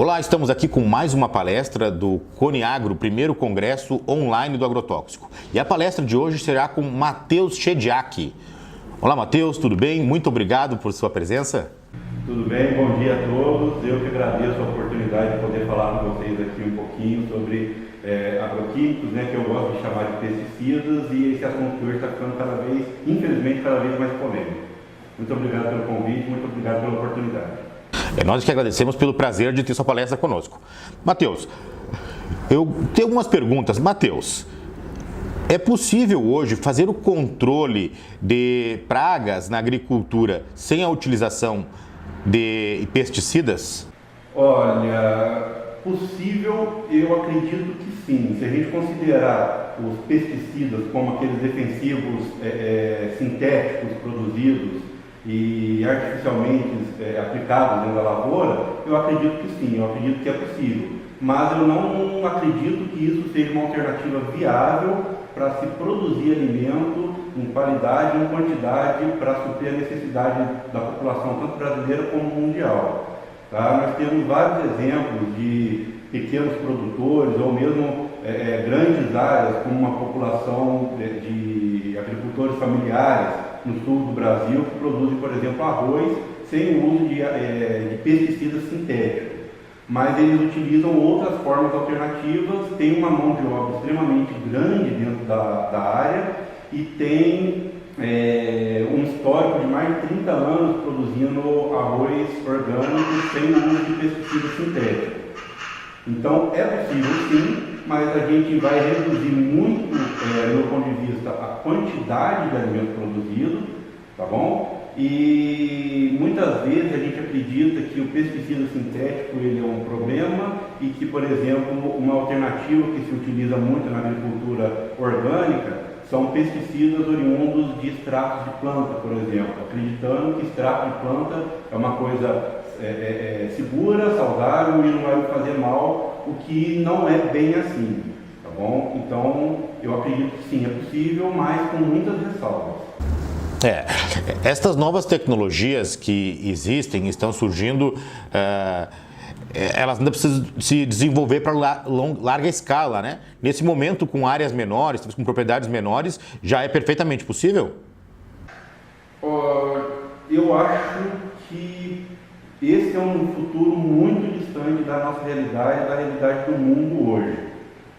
Olá, estamos aqui com mais uma palestra do Coniagro, primeiro congresso online do agrotóxico. E a palestra de hoje será com Matheus Chediak. Olá, Matheus, tudo bem? Muito obrigado por sua presença. Tudo bem, bom dia a todos. Eu que agradeço a oportunidade de poder falar com vocês aqui um pouquinho sobre agroquímicos, que eu gosto de chamar de pesticidas, e esse assunto que hoje está ficando infelizmente, cada vez mais polêmico. Muito obrigado pelo convite, muito obrigado pela oportunidade. Nós que agradecemos pelo prazer de ter sua palestra conosco. Matheus, eu tenho algumas perguntas. Matheus, é possível hoje fazer o controle de pragas na agricultura sem a utilização de pesticidas? Olha, possível, eu acredito que sim. Se a gente considerar os pesticidas como aqueles defensivos sintéticos produzidos e artificialmente aplicados dentro da lavoura, eu acredito que sim, eu acredito que é possível. Mas eu não acredito que isso seja uma alternativa viável para se produzir alimento em qualidade e em quantidade para suprir a necessidade da população, tanto brasileira como mundial. Tá? Nós temos vários exemplos de pequenos produtores ou mesmo grandes áreas, como uma população de agricultores familiares no sul do Brasil, que produzem, por exemplo, arroz sem o uso de pesticidas sintéticos. Mas eles utilizam outras formas alternativas, tem uma mão de obra extremamente grande dentro da área e tem um histórico de mais de 30 anos produzindo arroz orgânico sem o uso de pesticidas sintéticos. Então é possível sim, mas a gente vai reduzir muito, do meu ponto de vista, a quantidade de alimento produzido, tá bom? E muitas vezes a gente acredita que o pesticida sintético ele é um problema e que, por exemplo, uma alternativa que se utiliza muito na agricultura orgânica são pesticidas oriundos de extratos de planta, por exemplo, acreditando que extrato de planta é uma coisa segura, saudável e não vai fazer mal, o que não é bem assim, tá bom? Então, eu acredito que sim, é possível, mas com muitas ressalvas. Estas novas tecnologias que existem, estão surgindo, elas ainda precisam se desenvolver para larga escala, né? Nesse momento, com áreas menores, com propriedades menores, já é perfeitamente possível? Eu acho que esse é um futuro muito distante da nossa realidade, da realidade do mundo hoje,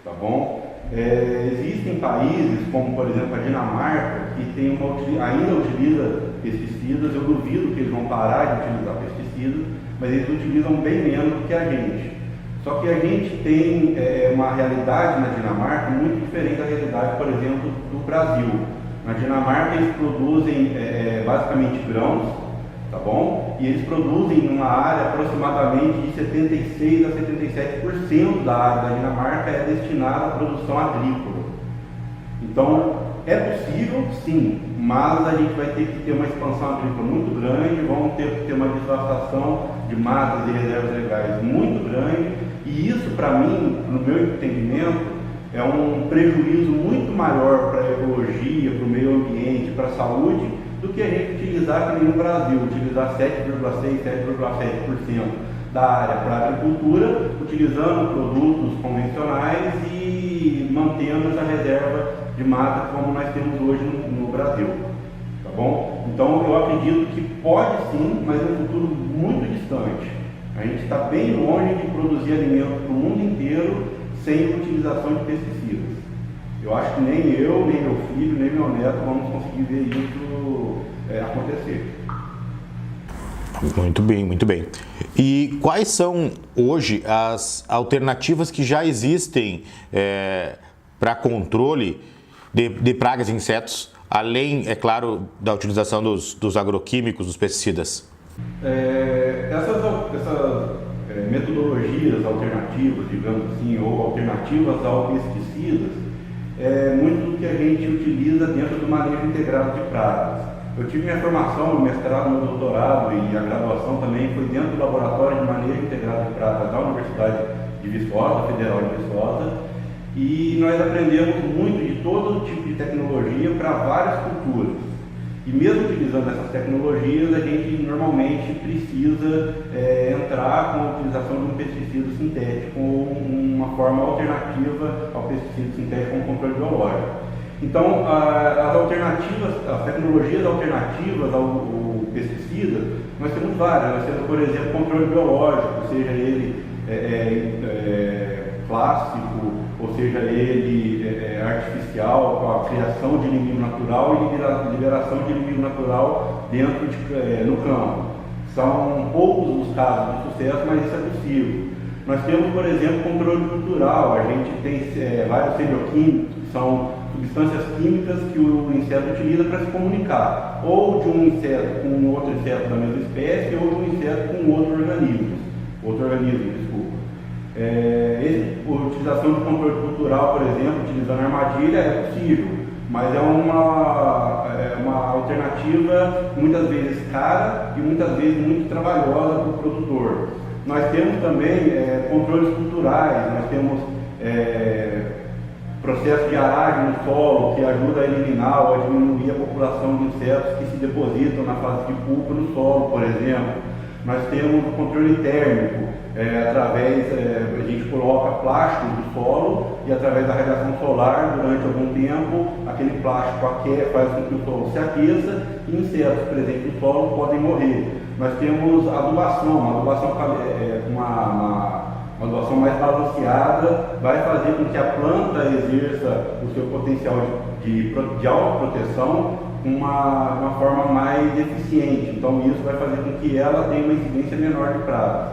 tá bom? Existem países, como por exemplo a Dinamarca, que ainda utiliza pesticidas. Eu duvido que eles vão parar de utilizar pesticidas, mas eles utilizam bem menos do que a gente. Só que a gente tem uma realidade na Dinamarca muito diferente da realidade, por exemplo, do Brasil. Na Dinamarca eles produzem basicamente grãos, tá bom? E eles produzem numa área aproximadamente de 76 a 77% da área da Dinamarca é destinada à produção agrícola. Então, é possível, sim, mas a gente vai ter que ter uma expansão agrícola muito grande, vamos ter que ter uma devastação de matas e reservas legais muito grande, e isso, para mim, no meu entendimento, é um prejuízo muito maior para a ecologia, para o meio ambiente, para a saúde, do que a gente utilizar, que nem no Brasil, utilizar 7,6%, 7,7% da área para a agricultura, utilizando produtos convencionais e mantendo essa reserva de mata como nós temos hoje no Brasil, tá bom? Então eu acredito que pode sim, mas é um futuro muito distante. A gente está bem longe de produzir alimento para o mundo inteiro sem utilização de pesticidas. Eu acho que nem eu, nem meu filho, nem meu neto vamos conseguir ver isso acontecer. Muito bem, muito bem. E quais são hoje as alternativas que já existem para controle de pragas e insetos, além, é claro, da utilização dos agroquímicos, dos pesticidas? Essas metodologias alternativas, digamos assim, ou alternativas ao pesticidas, é muito do que a gente utiliza dentro do manejo integrado de pragas. Eu tive minha formação, meu mestrado, meu doutorado e a graduação também foi dentro do laboratório de manejo integrado de pragas da Universidade de Viçosa, Federal de Viçosa, e nós aprendemos muito de todo tipo de tecnologia para várias culturas. E mesmo utilizando essas tecnologias, a gente normalmente precisa entrar com a utilização de um pesticida sintético, uma forma alternativa ao pesticida sintético com controle biológico. Então, as tecnologias alternativas ao pesticida, nós temos várias. Nós temos, por exemplo, controle biológico, seja ele clássico, ou seja ele artificial, com a criação de inimigo natural e liberação de inimigo natural no campo. São poucos os casos de sucesso, mas isso é possível. Nós temos, por exemplo, controle cultural. A gente tem vários semioquímicos, que são substâncias químicas que o inseto utiliza para se comunicar, ou de um inseto com outro inseto da mesma espécie, ou de um inseto com outro organismo, desculpa. A utilização de controle cultural, por exemplo, utilizando armadilha, é possível, mas é uma alternativa muitas vezes cara e muitas vezes muito trabalhosa para o produtor. Nós temos também controles culturais, nós temos processo de aragem no solo, que ajuda a eliminar ou a diminuir a população de insetos que se depositam na fase de pupa no solo, por exemplo. Nós temos o controle térmico, a gente coloca plástico no solo e através da radiação solar, durante algum tempo, aquele plástico faz com que o solo se aqueça e insetos presentes no solo podem morrer. Nós temos uma adubação mais balanceada, vai fazer com que a planta exerça o seu potencial de autoproteção com uma forma mais eficiente. Então isso vai fazer com que ela tenha uma incidência menor de pragas,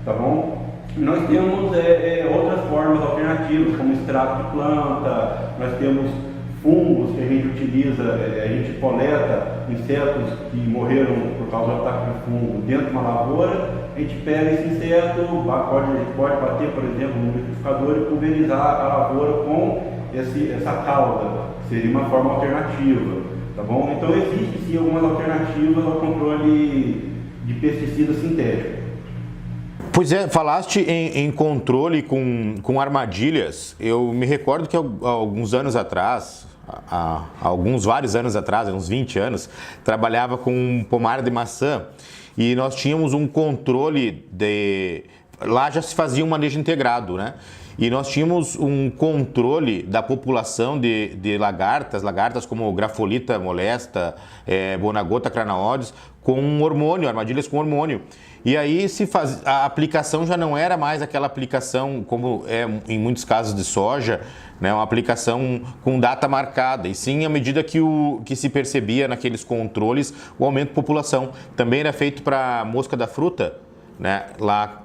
tá bom? Nós temos outras formas alternativas, como extrato de planta, nós temos fungos que a gente utiliza, a gente coleta insetos que morreram por causa do ataque de fungo dentro de uma lavoura, a gente pega esse inseto, pode bater, por exemplo, no liquidificador e pulverizar a lavoura com essa cauda, que seria uma forma alternativa, tá bom? Então existe sim algumas alternativas ao controle de pesticida sintético. Pois é, falaste em controle com armadilhas. Eu me recordo que há alguns anos atrás, vários anos atrás, uns 20 anos, trabalhava com pomar de maçã e nós tínhamos um controle lá já se fazia um manejo integrado, né? E nós tínhamos um controle da população de lagartas como Grafolita molesta, Bonagota cranaoides, com um hormônio, armadilhas com hormônio. E aí a aplicação já não era mais aquela aplicação, como é em muitos casos de soja, né, uma aplicação com data marcada, e sim à medida que se percebia naqueles controles o aumento de população. Também era feito para mosca da fruta, né, lá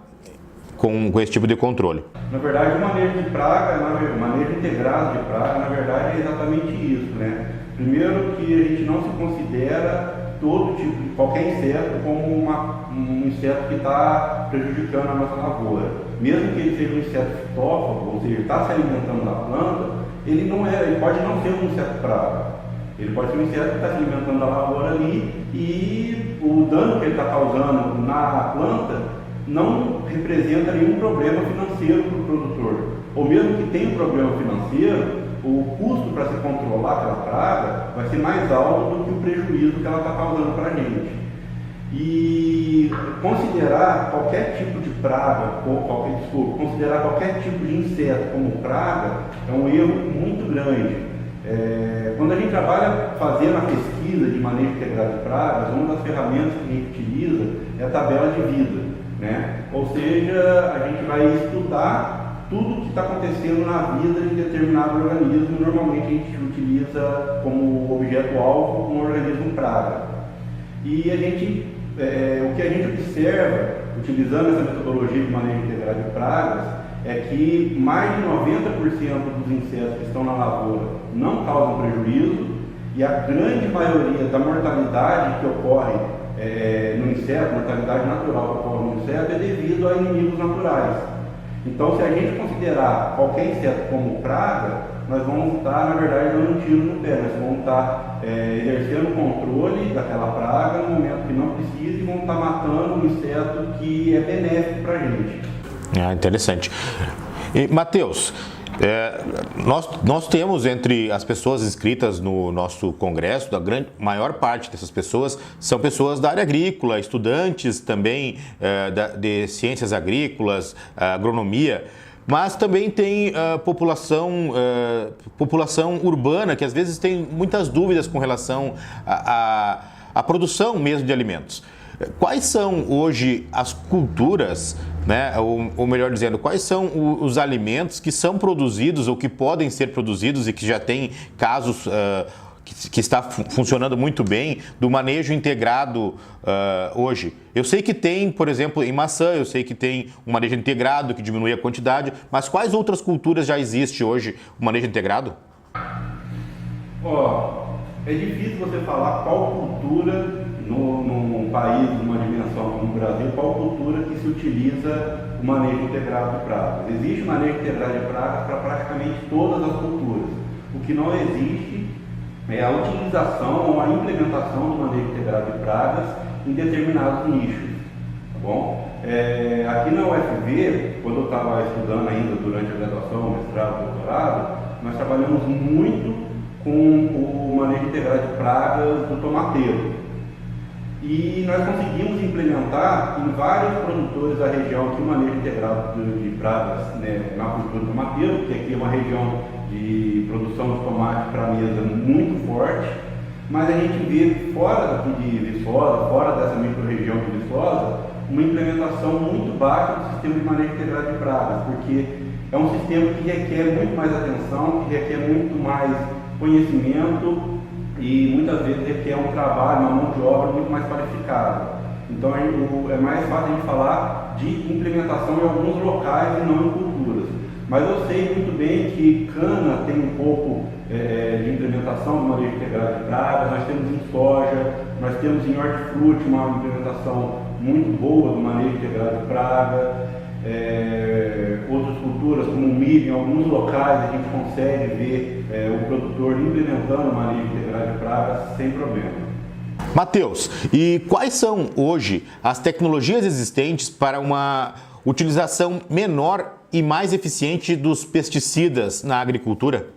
com esse tipo de controle. Na verdade, o manejo de praga, o manejo integrado de praga, na verdade é exatamente isso, né? Primeiro que a gente não se considera qualquer inseto como um inseto que está prejudicando a nossa lavoura. Mesmo que ele seja um inseto fitófago, ou seja, está se alimentando da planta, ele pode não ser um inseto praga. Ele pode ser um inseto que está se alimentando da lavoura ali e o dano que ele está causando na planta não representa nenhum problema financeiro para o produtor. Ou mesmo que tenha um problema financeiro, o custo para se controlar aquela praga vai ser mais alto do que o prejuízo que ela está causando para a gente. E considerar qualquer tipo de praga, considerar qualquer tipo de inseto como praga é um erro muito grande. Quando a gente trabalha fazendo a pesquisa de manejo integrado de pragas, uma das ferramentas que a gente utiliza é a tabela de vida, né? Ou seja, a gente vai estudar tudo que está acontecendo na vida de determinado organismo. Normalmente a gente utiliza como objeto-alvo um organismo praga. E o que a gente observa, utilizando essa metodologia de manejo integrado de pragas, é que mais de 90% dos insetos que estão na lavoura não causam prejuízo, e a grande maioria da mortalidade que ocorre no inseto, mortalidade natural que ocorre no inseto, é devido a inimigos naturais. Então, se a gente considerar qualquer inseto como praga, nós vamos estar, na verdade, dando um tiro no pé. Nós vamos estar exercendo o controle daquela praga no momento que não precisa e vamos estar matando um inseto que é benéfico para a gente. Interessante. E, Matheus, Nós temos entre as pessoas inscritas no nosso congresso, maior parte dessas pessoas são pessoas da área agrícola, estudantes também de ciências agrícolas, agronomia, mas também tem população urbana que às vezes tem muitas dúvidas com relação à produção mesmo de alimentos. Quais são hoje as culturas, né, ou melhor dizendo, quais são os alimentos que são produzidos ou que podem ser produzidos e que já tem casos que está funcionando muito bem do manejo integrado hoje? Eu sei que tem, por exemplo, em maçã, eu sei que tem um manejo integrado que diminui a quantidade, mas quais outras culturas já existe hoje o manejo integrado? É difícil você falar qual cultura num país, numa dimensão como o Brasil, qual cultura que se utiliza o manejo integrado de pragas. Existe o manejo integrado de pragas para praticamente todas as culturas. O que não existe é a utilização ou a implementação do manejo integrado de pragas em determinados nichos. Tá bom? Aqui na UFV, quando eu estava estudando ainda durante a graduação, mestrado, doutorado, nós trabalhamos muito com o manejo integrado de pragas do tomateiro. E nós conseguimos implementar em vários produtores da região que o manejo integrado de pragas, né, na cultura do tomateiro, que aqui é uma região de produção de tomate para mesa muito forte, mas a gente vê fora daqui de Viçosa, fora dessa micro-região de Viçosa, uma implementação muito baixa do sistema de manejo integrado de pragas, porque é um sistema que requer muito mais atenção, que requer muito mais conhecimento e muitas vezes requer um trabalho, uma mão de obra muito mais qualificada. Então é mais fácil a gente falar de implementação em alguns locais e não em culturas. Mas eu sei muito bem que cana tem um pouco de implementação do manejo integrado de pragas, nós temos em soja, nós temos em hortifruti uma implementação muito boa do manejo integrado de praga. Outras culturas, como o milho, em alguns locais a gente consegue ver o produtor implementando o manejo integrado de pragas sem problema. Matheus, e quais são hoje as tecnologias existentes para uma utilização menor e mais eficiente dos pesticidas na agricultura?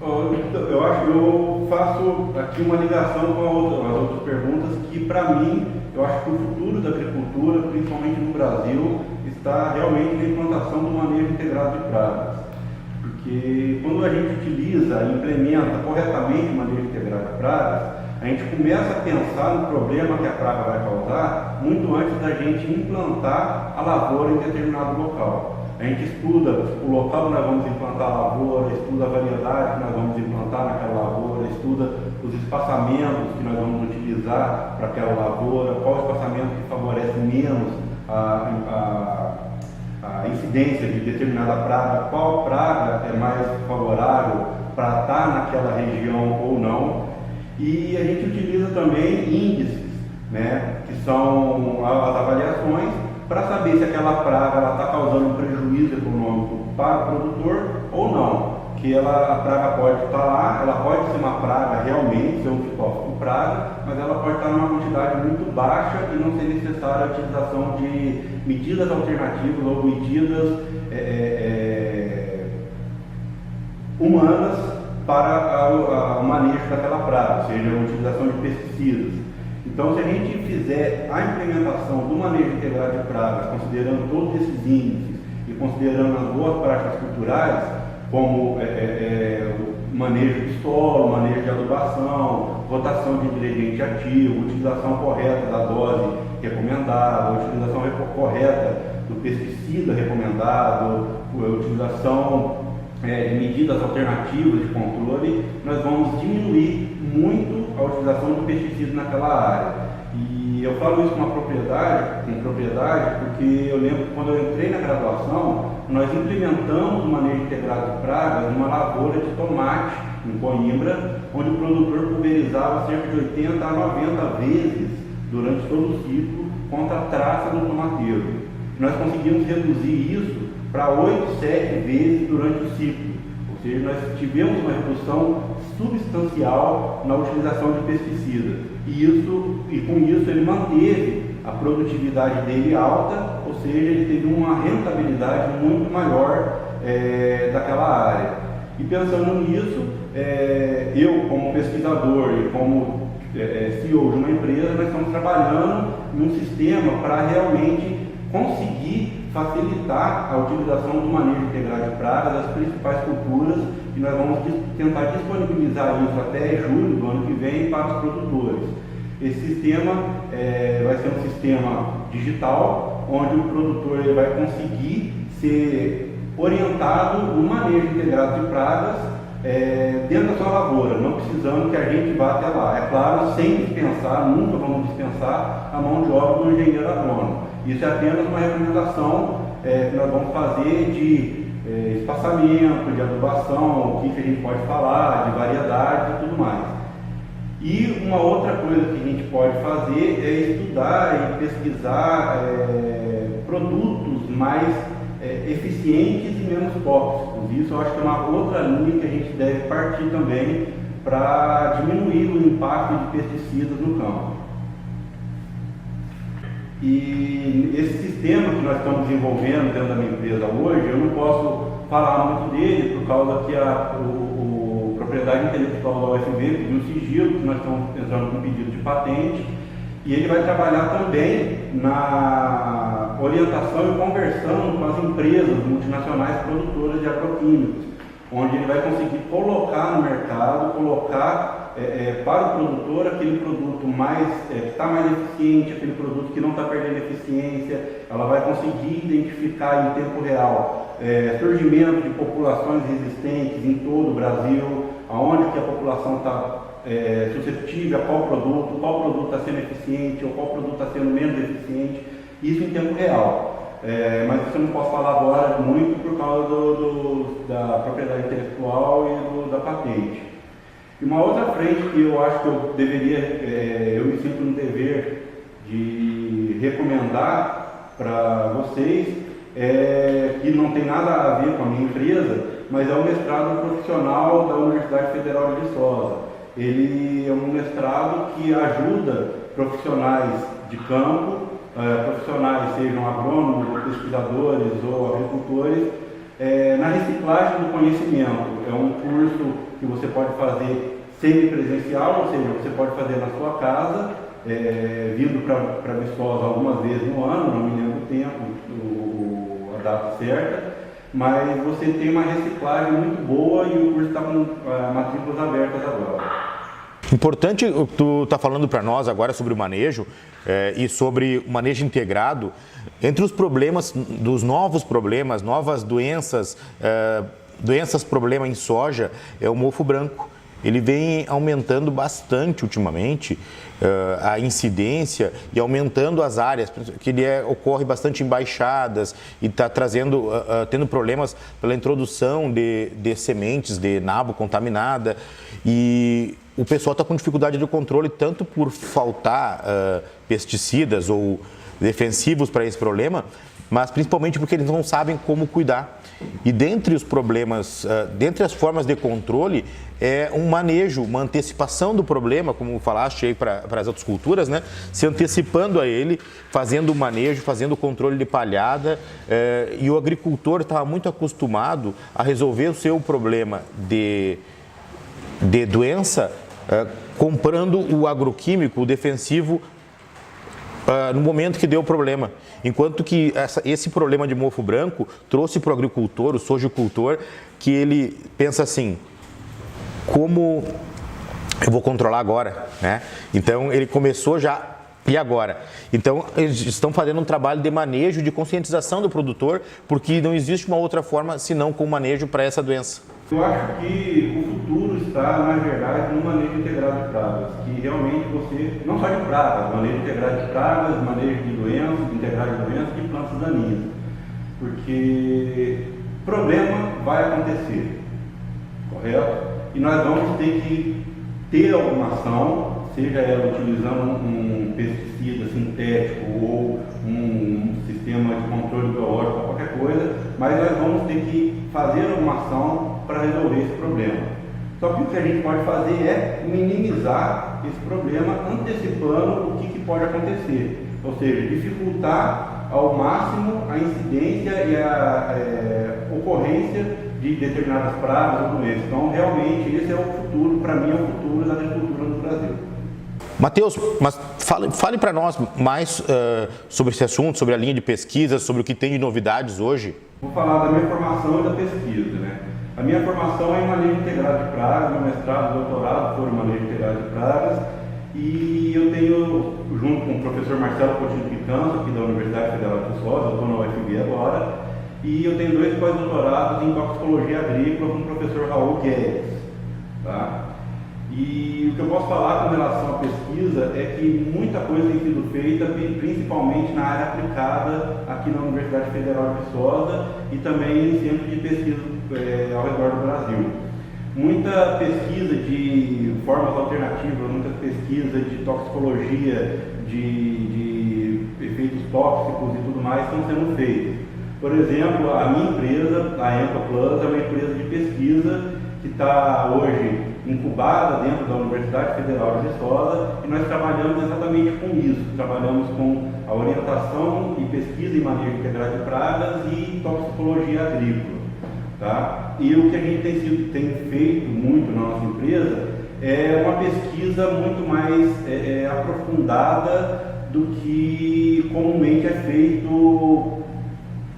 Eu faço aqui uma ligação com as outras perguntas que, para mim, eu acho que o futuro da agricultura, principalmente no Brasil, está realmente na implantação do manejo integrado de pragas. Porque quando a gente utiliza e implementa corretamente o manejo integrado de pragas, a gente começa a pensar no problema que a praga vai causar muito antes da gente implantar a lavoura em determinado local. A gente estuda o local que nós vamos implantar a lavoura, estuda a variedade que nós vamos implantar naquela lavoura, estuda os espaçamentos que nós vamos utilizar para aquela lavoura, qual o espaçamento que favorece menos a incidência de determinada praga, qual praga é mais favorável para estar naquela região ou não. E a gente utiliza também índices, né, que são as avaliações para saber se aquela praga está causando um prejuízo econômico para o produtor ou não. Que a praga pode estar lá, ela pode ser uma praga realmente, ser um fitófito praga, mas ela pode estar numa quantidade muito baixa e não ser necessária a utilização de medidas alternativas ou medidas humanas para o manejo daquela praga, ou seja, a utilização de pesticidas. Então, se a gente fizer a implementação do manejo integrado de pragas, considerando todos esses índices e considerando as boas práticas culturais, como o manejo de solo, manejo de adubação, rotação de ingrediente ativo, utilização correta da dose recomendada, utilização correta do pesticida recomendado, utilização de medidas alternativas de controle, nós vamos diminuir muito a utilização do pesticida naquela área. E eu falo isso com propriedade, porque eu lembro que quando eu entrei na graduação, nós implementamos o manejo integrado de pragas numa lavoura de tomate em Coimbra, onde o produtor pulverizava cerca de 80 a 90 vezes durante todo o ciclo contra a traça do tomateiro. Nós conseguimos reduzir isso para 8, 7 vezes durante o ciclo. Ou seja, nós tivemos uma redução substancial na utilização de pesticida. E com isso ele manteve a produtividade dele alta, ou seja, ele teve uma rentabilidade muito maior daquela área. E pensando nisso, eu como pesquisador e como CEO de uma empresa, nós estamos trabalhando em um sistema para realmente conseguir facilitar a utilização do manejo integrado de pragas das principais culturas, e nós vamos tentar disponibilizar isso até julho do ano que vem para os produtores. Esse sistema vai ser um sistema digital, onde o produtor ele vai conseguir ser orientado no manejo integrado de pragas dentro da sua lavoura, não precisando que a gente vá até lá. É claro, sem dispensar, nunca vamos dispensar a mão de obra do engenheiro agrônomo. Isso é apenas uma recomendação que nós vamos fazer de espaçamento, de adubação, o que a gente pode falar, de variedades e tudo mais. E uma outra coisa que a gente pode fazer é estudar e pesquisar produtos mais eficientes e menos tóxicos. Isso eu acho que é uma outra linha que a gente deve partir também para diminuir o impacto de pesticidas no campo. E esse sistema que nós estamos desenvolvendo dentro da minha empresa hoje, eu não posso falar muito dele por causa que a propriedade intelectual da UFV pediu um sigilo, que nós estamos entrando com um pedido de patente, e ele vai trabalhar também na orientação e conversão com as empresas multinacionais produtoras de agroquímicos, onde ele vai conseguir colocar no mercado, colocar para o produtor aquele produto mais que está mais eficiente, aquele produto que não está perdendo eficiência. Ela vai conseguir identificar em tempo real surgimento de populações resistentes em todo o Brasil, aonde que a população está suscetível a qual produto está sendo eficiente ou qual produto está sendo menos eficiente, isso em tempo real. Mas isso eu não posso falar agora muito por causa da propriedade intelectual e da patente. E uma outra frente que eu acho que eu deveria, eu me sinto no dever de recomendar para vocês, que não tem nada a ver com a minha empresa, mas é o mestrado profissional da Universidade Federal de Viçosa. Ele é um mestrado que ajuda profissionais de campo, profissionais sejam agrônomos, pesquisadores ou agricultores, na reciclagem do conhecimento. É um curso que você pode fazer semipresencial, ou seja, você pode fazer na sua casa, vindo para Viçosa algumas vezes no ano, não me lembro o tempo, a data certa, mas você tem uma reciclagem muito boa e o curso está com matrículas abertas agora. Importante, tu está falando para nós agora sobre o manejo e sobre o manejo integrado. Entre os problemas, dos novos problemas, novas doenças, problema em soja, é o mofo branco. Ele vem aumentando bastante ultimamente a incidência e aumentando as áreas, que ele ocorre bastante em baixadas e está tendo problemas pela introdução de sementes de nabo contaminada, e o pessoal está com dificuldade de controle tanto por faltar pesticidas ou defensivos para esse problema, mas principalmente porque eles não sabem como cuidar. E dentre os problemas, dentre as formas de controle, é um manejo, uma antecipação do problema, como falaste aí para as outras culturas, né? Se antecipando a ele, fazendo o manejo, fazendo o controle de palhada, e o agricultor estava muito acostumado a resolver o seu problema de doença comprando o agroquímico, o defensivo, no momento que deu o problema. Enquanto que esse problema de mofo branco trouxe para o agricultor, o sojicultor, que ele pensa assim: como eu vou controlar agora, né? Então ele começou já, e agora? Então eles estão fazendo um trabalho de manejo, de conscientização do produtor, porque não existe uma outra forma senão com manejo para essa doença. Eu acho que o futuro está, na verdade, no manejo integrado de pragas, que realmente você, não só de pragas, manejo integrado de pragas, manejo de doenças, integrado de doenças e de plantas daninhas, porque problema vai acontecer, correto? E nós vamos ter que ter alguma ação, seja ela utilizando um pesticida sintético ou um sistema de controle biológico ou qualquer coisa, mas nós vamos ter que fazer alguma ação para resolver esse problema. Só que o que a gente pode fazer é minimizar esse problema antecipando o que pode acontecer, ou seja, dificultar ao máximo a incidência e a ocorrência de determinadas pragas ou doenças. Então, realmente, esse é o futuro, para mim, é o futuro da agricultura no Brasil. Matheus, mas fale para nós mais sobre esse assunto, sobre a linha de pesquisa, sobre o que tem de novidades hoje. Vou falar da minha formação e da pesquisa, né? A minha formação é em manejo integrado de pragas, meu mestrado e doutorado foram em manejo integrado de pragas, e eu tenho, junto com o professor Marcelo Coutinho Picanso, aqui da Universidade Federal de Viçosa, eu estou na UFB agora, e eu tenho 2 pós-doutorados em toxicologia agrícola com o professor Raul Guedes, tá? E o que eu posso falar com relação à pesquisa é que muita coisa tem sido feita, principalmente na área aplicada aqui na Universidade Federal de Viçosa e também em centros de pesquisa ao redor do Brasil. Muita pesquisa de formas alternativas, muita pesquisa de toxicologia, de efeitos tóxicos e tudo mais estão sendo feitas. Por exemplo, a minha empresa, a EmpaPlus, é uma empresa de pesquisa que está hoje incubada dentro da Universidade Federal de Viçosa, e nós trabalhamos exatamente com isso. Trabalhamos com a orientação e pesquisa em manejo integrado de pragas e toxicologia agrícola. Tá? E o que a gente tem feito muito na nossa empresa é uma pesquisa muito mais aprofundada do que comumente é feito.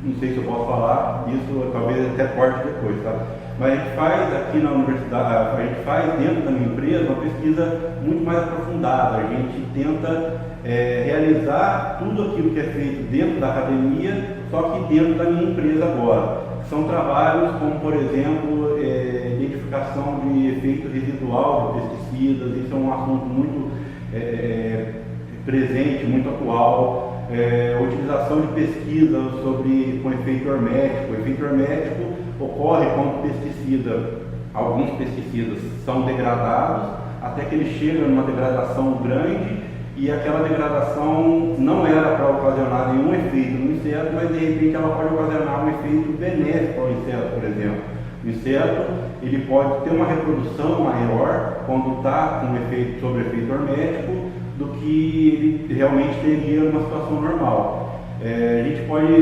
Não sei se eu posso falar isso, talvez até corte depois, tá? Mas a gente faz aqui na universidade, a gente faz dentro da minha empresa uma pesquisa muito mais aprofundada. A gente tenta realizar tudo aquilo que é feito dentro da academia, só que dentro da minha empresa agora. São trabalhos como, por exemplo, identificação de efeito residual de pesticidas. Isso é um assunto muito presente, muito atual. Utilização de pesquisa com efeito hermético. O efeito hermético ocorre quando alguns pesticidas são degradados, até que ele chega numa degradação grande, e aquela degradação não era para ocasionar nenhum efeito no inseto, mas de repente ela pode ocasionar um efeito benéfico ao inseto, por exemplo. O inseto ele pode ter uma reprodução maior quando está com sobre efeito hermético do que ele realmente teria numa situação normal. A gente pode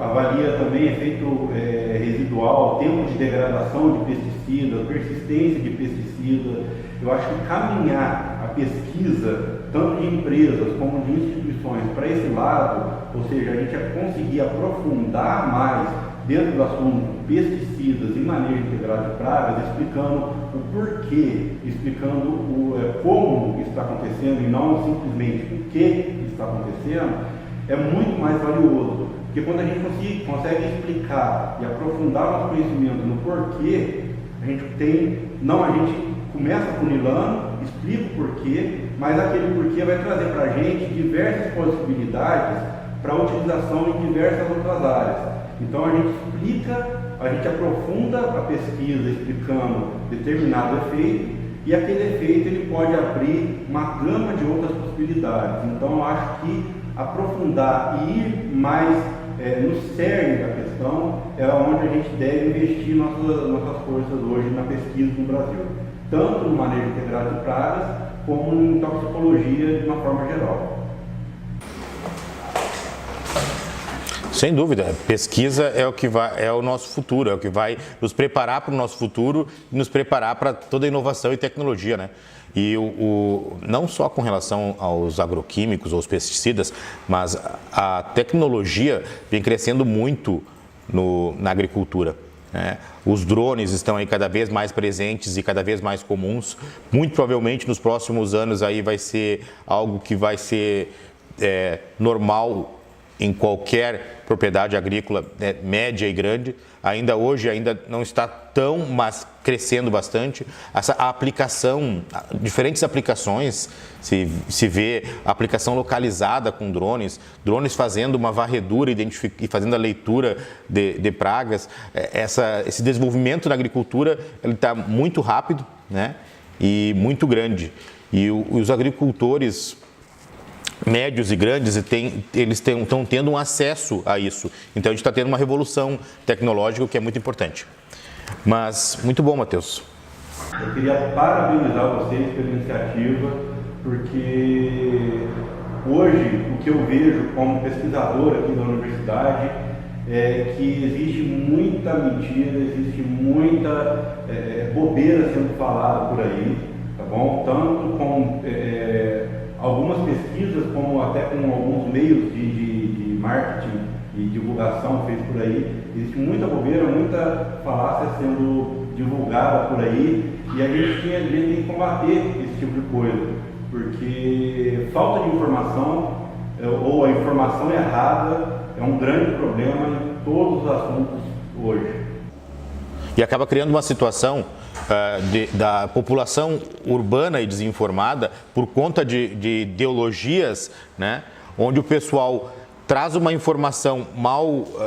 avaliar também efeito residual, tempo de degradação de pesticida, persistência de pesticida. Eu acho que caminhar a pesquisa, tanto de empresas como de instituições, para esse lado, ou seja, a gente conseguir aprofundar mais dentro do assunto pesticidas e manejo integrado de pragas, explicando o porquê, explicando como isso está acontecendo e não simplesmente o que está acontecendo, é muito mais valioso. Porque quando a gente consegue explicar e aprofundar nosso conhecimento no porquê, a gente começa funilando, explica o porquê, mas aquele porquê vai trazer para a gente diversas possibilidades para utilização em diversas outras áreas. Então a gente aprofunda a pesquisa explicando determinado efeito, e aquele efeito ele pode abrir uma gama de outras possibilidades. Então eu acho que aprofundar e ir mais no cerne da questão é onde a gente deve investir nossas forças hoje na pesquisa no Brasil, tanto no manejo integrado de pragas como em toxicologia de uma forma geral. Sem dúvida, pesquisa é o nosso futuro, é o que vai nos preparar para o nosso futuro e nos preparar para toda a inovação e tecnologia, né? E não só com relação aos agroquímicos, aos pesticidas, mas a tecnologia vem crescendo muito na agricultura, né? Os drones estão aí cada vez mais presentes e cada vez mais comuns. Muito provavelmente nos próximos anos aí vai ser algo que vai ser normal em qualquer propriedade agrícola média e grande. Ainda hoje não está tão, mas crescendo bastante. A aplicação, diferentes aplicações, se vê aplicação localizada com drones fazendo uma varredura e fazendo a leitura de pragas. Esse desenvolvimento na agricultura está muito rápido, né? E muito grande. E os agricultores médios e grandes, eles estão tendo um acesso a isso. Então, a gente está tendo uma revolução tecnológica, o que é muito importante. Mas, muito bom, Matheus. Eu queria parabenizar vocês pela iniciativa, porque hoje o que eu vejo como pesquisador aqui da universidade que existe muita mentira, existe muita bobeira sendo falada por aí, tá bom? Tanto com algumas pesquisas, como até com alguns meios de marketing e divulgação feitos por aí. Existe muita bobeira, muita falácia sendo divulgada por aí, e a gente tem que combater esse tipo de coisa, porque falta de informação ou a informação errada é um grande problema em todos os assuntos hoje. E acaba criando uma situação da população urbana e desinformada por conta de ideologias, né, onde o pessoal traz uma informação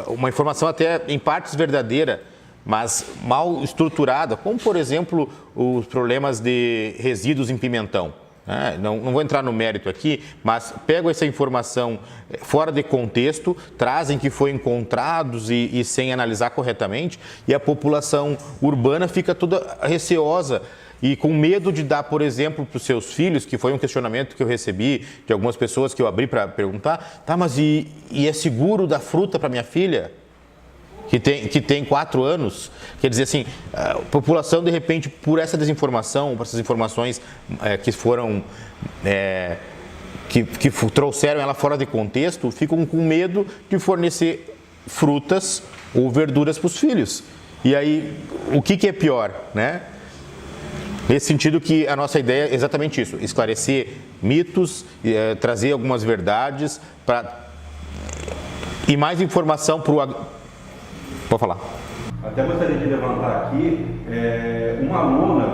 uma informação até em partes verdadeira, mas mal estruturada, como por exemplo os problemas de resíduos em Pimentão. Não vou entrar no mérito aqui, mas pegam essa informação fora de contexto, trazem que foi encontrados e sem analisar corretamente, e a população urbana fica toda receosa e com medo de dar, por exemplo, para os seus filhos, que foi um questionamento que eu recebi de algumas pessoas que eu abri para perguntar, tá, mas e é seguro dar fruta para minha filha? Que tem 4 anos, quer dizer assim, a população de repente, por essa desinformação, por essas informações que foram, que trouxeram ela fora de contexto, ficam com medo de fornecer frutas ou verduras para os filhos. E aí, o que é pior, né? Nesse sentido que a nossa ideia é exatamente isso, esclarecer mitos, trazer algumas verdades e mais informação para o... Pode falar. Até gostaria de levantar aqui, uma aluna,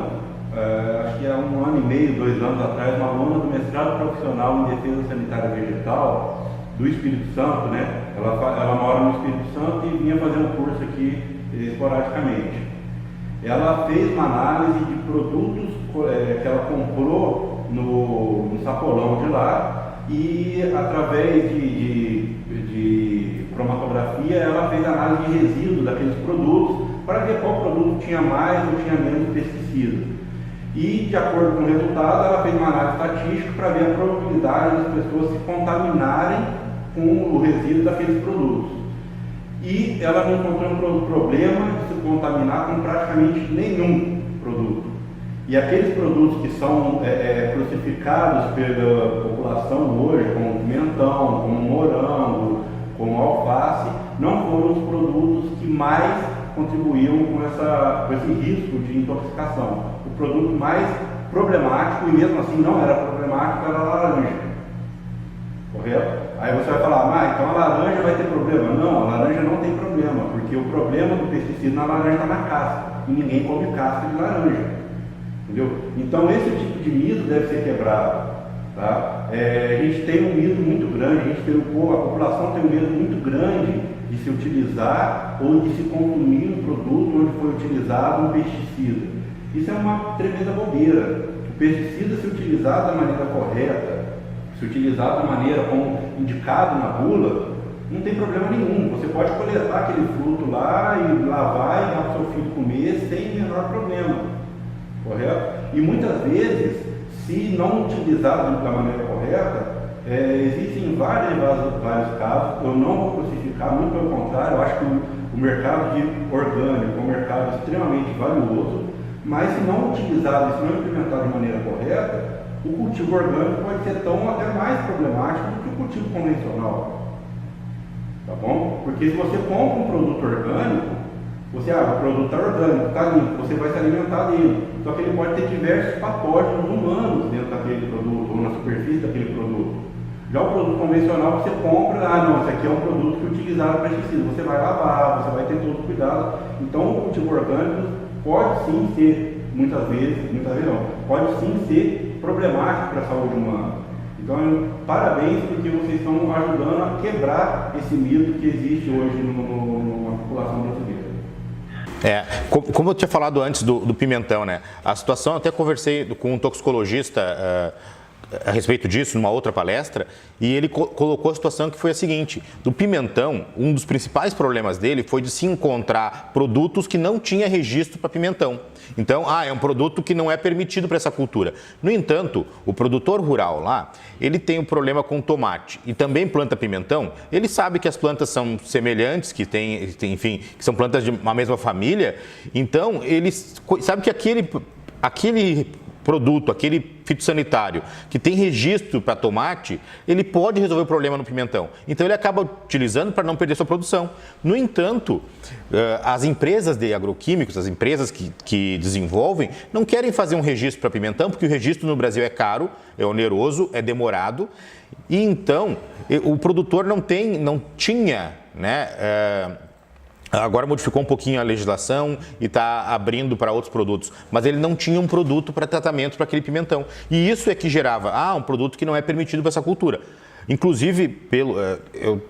acho que há 1 ano e meio, 2 anos atrás, uma aluna do mestrado profissional em defesa sanitária vegetal do Espírito Santo, né? Ela mora no Espírito Santo e vinha fazer um curso aqui esporadicamente. Ela fez uma análise de produtos que ela comprou no sacolão de lá e através de cromatografia, ela fez análise de resíduos daqueles produtos para ver qual produto tinha mais ou tinha menos pesticida. E, de acordo com o resultado, ela fez uma análise estatística para ver a probabilidade das pessoas se contaminarem com o resíduo daqueles produtos. E ela não encontrou um problema de se contaminar com praticamente nenhum produto. E aqueles produtos que são crucificados pela população hoje, como pimentão, como morango, como alface, não foram os produtos que mais contribuíam com esse risco de intoxicação. O produto mais problemático, e mesmo assim não era problemático, era a laranja. Correto? Aí você vai falar, então a laranja vai ter problema. Não, a laranja não tem problema, porque o problema do pesticida na laranja está na casca, e ninguém come casca de laranja. Entendeu? Então esse tipo de mito deve ser quebrado. Tá? A gente tem um medo muito grande, a população tem um medo muito grande de se utilizar ou de se consumir um produto onde foi utilizado um pesticida. Isso é uma tremenda bobeira. O pesticida, se utilizado da maneira correta, se utilizado da maneira como indicado na bula, não tem problema nenhum. Você pode coletar aquele fruto lá e lavar e dar para o seu filho comer sem o menor problema. Correto? E muitas vezes, se não utilizado da maneira correta, existem vários casos. Eu não vou crucificar, muito pelo contrário, eu acho que o mercado de orgânico é um mercado extremamente valioso, mas se não utilizado e se não implementado de maneira correta, o cultivo orgânico pode ser tão até mais problemático do que o cultivo convencional. Tá bom? Porque se você compra um produto orgânico, o produto é orgânico, está limpo, você vai se alimentar dele. Só que ele pode ter diversos patógenos humanos dentro daquele produto, ou na superfície daquele produto. Já o produto convencional, você compra, esse aqui é um produto que é utilizado pesticida. Você vai lavar, você vai ter todo o cuidado. Então o cultivo orgânico pode sim ser, muitas vezes não, pode sim ser problemático para a saúde humana. Então, parabéns, porque vocês estão ajudando a quebrar esse mito que existe hoje na população brasileira. Como eu tinha falado antes do pimentão, né? A situação, eu até conversei com um toxicologista a respeito disso numa outra palestra, e ele colocou a situação que foi a seguinte: do pimentão, um dos principais problemas dele foi de se encontrar produtos que não tinha registro para pimentão. Então, é um produto que não é permitido para essa cultura. No entanto, o produtor rural lá, ele tem um problema com tomate e também planta pimentão. Ele sabe que as plantas são semelhantes, que enfim, que são plantas de uma mesma família. Então, ele sabe que aquele produto, aquele fitossanitário que tem registro para tomate, ele pode resolver o problema no pimentão. Então, ele acaba utilizando para não perder sua produção. No entanto, as empresas de agroquímicos, as empresas que desenvolvem, não querem fazer um registro para pimentão, porque o registro no Brasil é caro, é oneroso, é demorado. E então, o produtor não tinha, né? Agora modificou um pouquinho a legislação e está abrindo para outros produtos, mas ele não tinha um produto para tratamento para aquele pimentão. E isso é que gerava, um produto que não é permitido para essa cultura. Inclusive,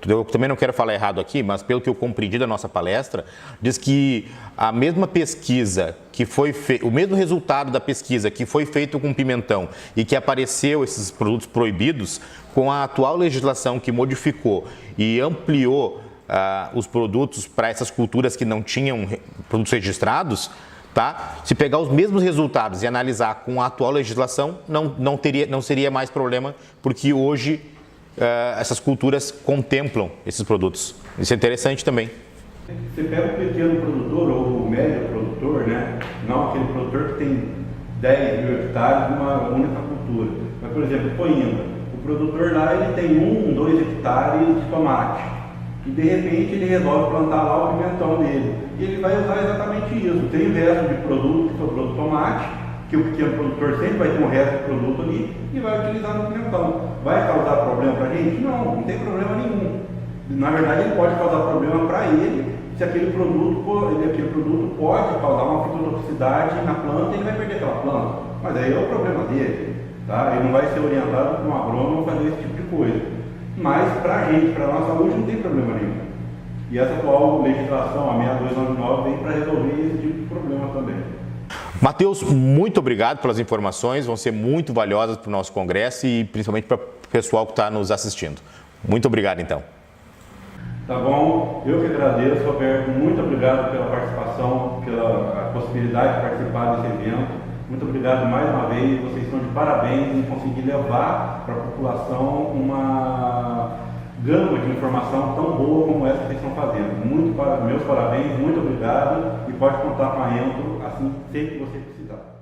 eu também não quero falar errado aqui, mas pelo que eu compreendi da nossa palestra, diz que a mesma pesquisa que foi o mesmo resultado da pesquisa que foi feito com pimentão e que apareceu esses produtos proibidos, com a atual legislação que modificou e ampliou os produtos para essas culturas que não tinham produtos registrados, tá? Se pegar os mesmos resultados e analisar com a atual legislação, não seria mais problema, porque hoje essas culturas contemplam esses produtos. Isso é interessante também. Você pega o pequeno produtor ou o médio produtor, né? Não aquele produtor que tem 10 mil hectares de uma única cultura. Mas, por exemplo, Coimbra, o produtor lá ele tem 2 hectares de tomate. E de repente ele resolve plantar lá o pimentão dele. E ele vai usar exatamente isso. Tem o resto de produto que sobrou do tomate, que o pequeno produtor sempre vai ter um resto de produto ali e vai utilizar no pimentão. Vai causar problema para a gente? Não tem problema nenhum. Na verdade, ele pode causar problema para ele se aquele produto pode causar uma fitotoxicidade na planta e ele vai perder aquela planta. Mas aí é o problema dele. Tá? Ele não vai ser orientado por um agrônomo a fazer esse tipo de coisa. Mas para a gente, para a nossa saúde, não tem problema nenhum. E essa atual legislação, a 6299, vem para resolver esse tipo de problema também. Matheus, muito obrigado pelas informações, vão ser muito valiosas para o nosso congresso e principalmente para o pessoal que está nos assistindo. Muito obrigado, então. Tá bom, eu que agradeço, Roberto, muito obrigado pela participação, pela possibilidade de participar desse evento. Muito obrigado mais uma vez, vocês estão de parabéns em conseguir levar para a população uma gama de informação tão boa como essa que vocês estão fazendo. Meus parabéns, muito obrigado e pode contar com a Entro assim sempre que você precisar.